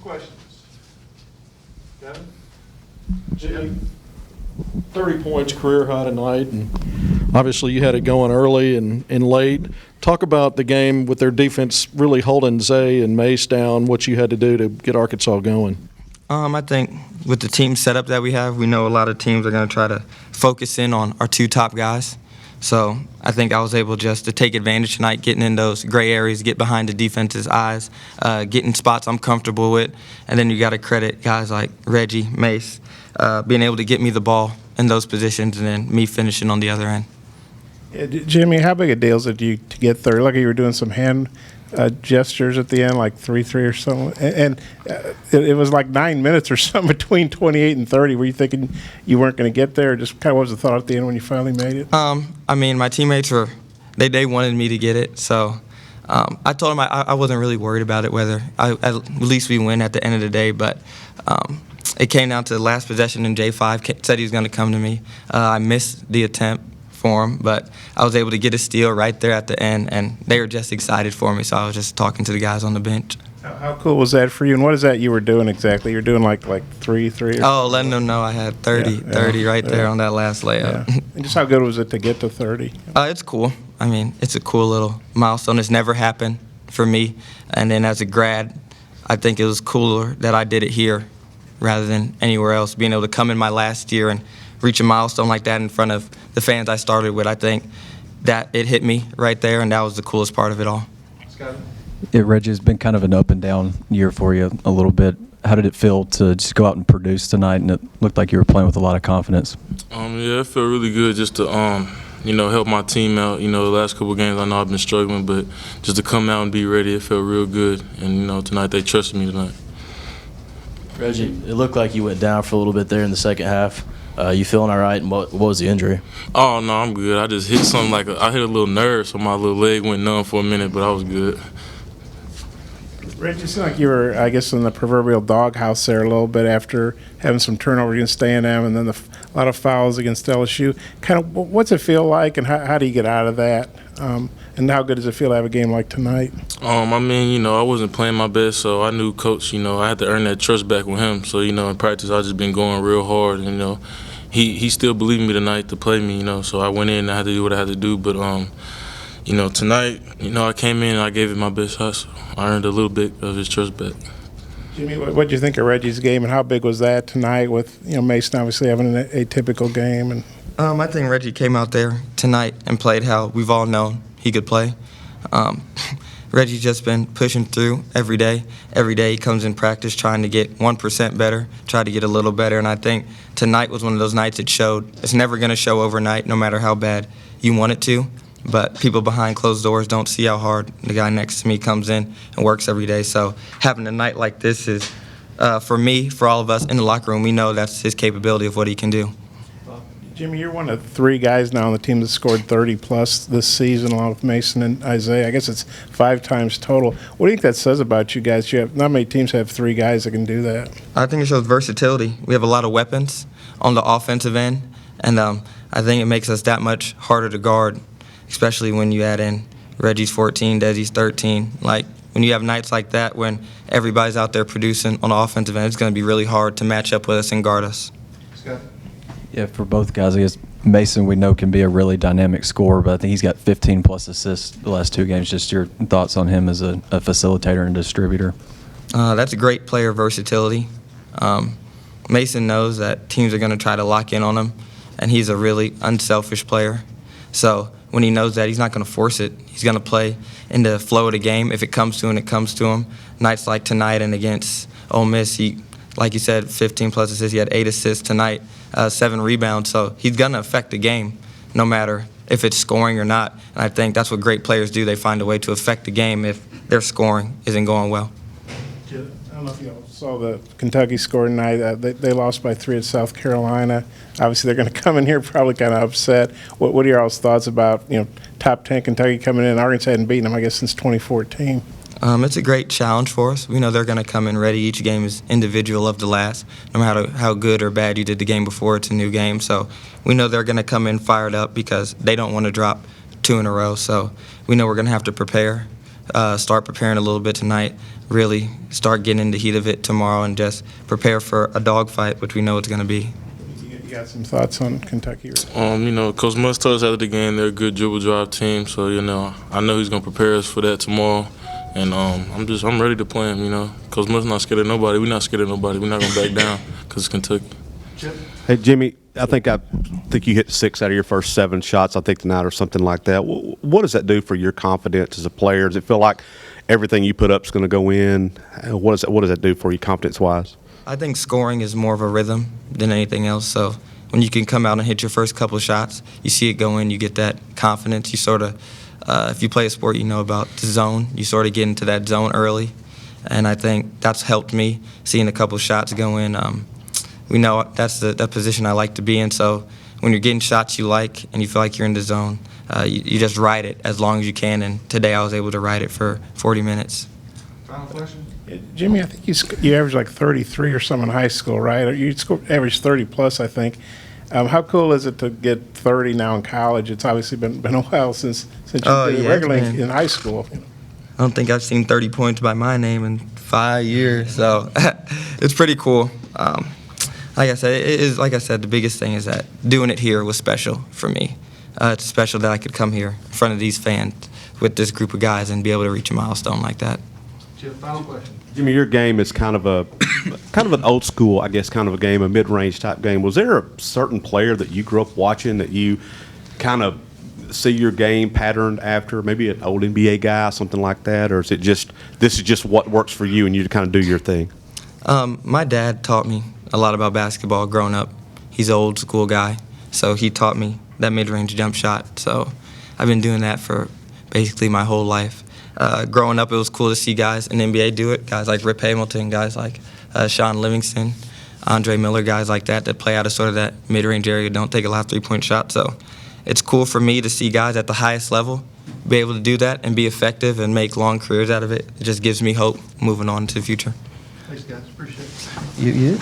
Questions? Kevin? Jimmy, 30 points career high tonight, and obviously you had it going early and late. Talk about the game with their defense really holding Zay and Mace down, what you had to do to get Arkansas going. I think with the team setup that we have, we know a lot of teams are going to try to focus in on our two top guys. So I think I was able just to take advantage tonight, getting in those gray areas, get behind the defense's eyes, getting spots I'm comfortable with. And then you got to credit guys like Reggie, Mace, being able to get me the ball in those positions and then me finishing on the other end. Yeah, Jimmy, how big a deal is it to get third? Like you were doing some hand gestures at the end, like 3-3 or something. And it was like 9 minutes or something between 28 and 30. Were you thinking you weren't going to get there? Or just kind of what was the thought at the end when you finally made it? I mean, my teammates they wanted me to get it. So I told them I wasn't really worried about it, whether at least we win at the end of the day. But it came down to the last possession, and J5 said he was going to come to me. I missed the attempt for him, but I was able to get a steal right there at the end, and they were just excited for me, so I was just talking to the guys on the bench. How cool was that for you, and what is that you were doing exactly? You were doing like 3-3? Oh, letting them know I had 30 right there on that last layup. Yeah. And just how good was it to get to 30? It's cool. I mean, it's a cool little milestone. It's never happened for me, and then as a grad, I think it was cooler that I did it here rather than anywhere else, being able to come in my last year and reach a milestone like that in front of the fans I started with. I think that it hit me right there, and that was the coolest part of it all. Scott? Yeah, Reggie, it's been kind of an up and down year for you a little bit. How did it feel to just go out and produce tonight, and it looked like you were playing with a lot of confidence? Yeah, it felt really good just to help my team out. The last couple of games I know I've been struggling, but just to come out and be ready, it felt real good. And tonight they trusted me tonight. Reggie, it looked like you went down for a little bit there in the second half. You feeling all right? And what was the injury? Oh, no, I'm good. I just hit something I hit a little nerve, so my little leg went numb for a minute, but I was good. Reggie, it seemed like you were, I guess, in the proverbial doghouse there a little bit after having some turnovers against A&M and then a lot of fouls against LSU. Kind of, what's it feel like, and how do you get out of that? And how good does it feel to have a game like tonight? I wasn't playing my best, so I knew Coach, I had to earn that trust back with him. So, in practice, I just been going real hard. And, he still believed in me tonight to play me, so I went in and I had to do what I had to do. But, tonight, I came in and I gave it my best hustle. I earned a little bit of his trust back. Jimmy, what did you think of Reggie's game, and how big was that tonight with, Mason obviously having an atypical game? And I think Reggie came out there tonight and played how we've all known he could play. Reggie's just been pushing through every day. Every day he comes in practice trying to get 1% better, try to get a little better, and I think tonight was one of those nights it showed. It's never going to show overnight, no matter how bad you want it to, but people behind closed doors don't see how hard the guy next to me comes in and works every day. So having a night like this is, for me, for all of us in the locker room, we know that's his capability of what he can do. Jimmy, you're one of 3 guys now on the team that scored 30-plus this season, along with Mason and Isaiah. I guess it's 5 times total. What do you think that says about you guys? Not many teams have 3 guys that can do that. I think it shows versatility. We have a lot of weapons on the offensive end, and I think it makes us that much harder to guard, especially when you add in Reggie's 14, Desi's 13. Like, when you have nights like that when everybody's out there producing on the offensive end, it's going to be really hard to match up with us and guard us. Scott? Yeah, for both guys, I guess Mason we know can be a really dynamic scorer, but I think he's got 15-plus assists the last 2 games. Just your thoughts on him as a facilitator and distributor? That's a great player versatility. Mason knows that teams are going to try to lock in on him, and he's a really unselfish player. So when he knows that, he's not going to force it. He's going to play in the flow of the game. If it comes to him, it comes to him. Nights like tonight and against Ole Miss, he, like you said, 15-plus assists. He had 8 assists tonight, 7 rebounds. So he's going to affect the game no matter if it's scoring or not. And I think that's what great players do. They find a way to affect the game if their scoring isn't going well. I don't know if you all saw the Kentucky score tonight. They lost by 3 at South Carolina. Obviously, they're going to come in here probably kind of upset. What are your all's thoughts about, top 10 Kentucky coming in? Arkansas hadn't beaten them, I guess, since 2014. It's a great challenge for us. We know they're going to come in ready. Each game is individual of the last. No matter how good or bad you did the game before, it's a new game. So we know they're going to come in fired up because they don't want to drop 2 in a row. So we know we're going to have to prepare start preparing a little bit tonight, really start getting in the heat of it tomorrow, and just prepare for a dogfight, which we know it's going to be. You got some thoughts on Kentucky? You know, Coach Muss told us after the game they're a good dribble drive team, so you know I know he's gonna prepare us for that tomorrow, and I'm ready to play him. You know, Coach Muss not scared of nobody. We're not scared of nobody. We're not gonna back down because it's Kentucky. Hey, Jimmy, I think you hit 6 out of your first 7 shots, I think, tonight or something like that. What does that do for your confidence as a player? Does it feel like everything you put up is going to go in? What does that do for you confidence-wise? I think scoring is more of a rhythm than anything else. So when you can come out and hit your first couple of shots, you see it go in, you get that confidence. You sort of, if you play a sport, you know about the zone. You sort of get into that zone early. And I think that's helped me, seeing a couple of shots go in. We know that's the position I like to be in. So when you're getting shots you like and you feel like you're in the zone, you just ride it as long as you can. And today I was able to ride it for 40 minutes. Final question? Jimmy, I think you averaged like 33 or something in high school, right? You averaged 30 plus, I think. How cool is it to get 30 now in college? It's obviously been a while since you did it regularly in high school. You know. I don't think I've seen 30 points by my name in 5 years, so it's pretty cool. Like I said, the biggest thing is that doing it here was special for me. It's special that I could come here in front of these fans with this group of guys and be able to reach a milestone like that. Chip, final question. Jimmy, your game is kind of an old school, I guess, kind of a game, a mid-range type game. Was there a certain player that you grew up watching that you kind of see your game patterned after, maybe an old NBA guy, something like that, or is it just this is just what works for you and you kind of do your thing? My dad taught me a lot about basketball growing up. He's an old school guy, so he taught me that mid-range jump shot. So I've been doing that for basically my whole life. Growing up, it was cool to see guys in the NBA do it, guys like Rip Hamilton, guys like Sean Livingston, Andre Miller, guys like that play out of sort of that mid-range area, don't take a lot of three-point shots. So it's cool for me to see guys at the highest level be able to do that and be effective and make long careers out of it. It just gives me hope moving on to the future. Thanks, guys. Appreciate it. You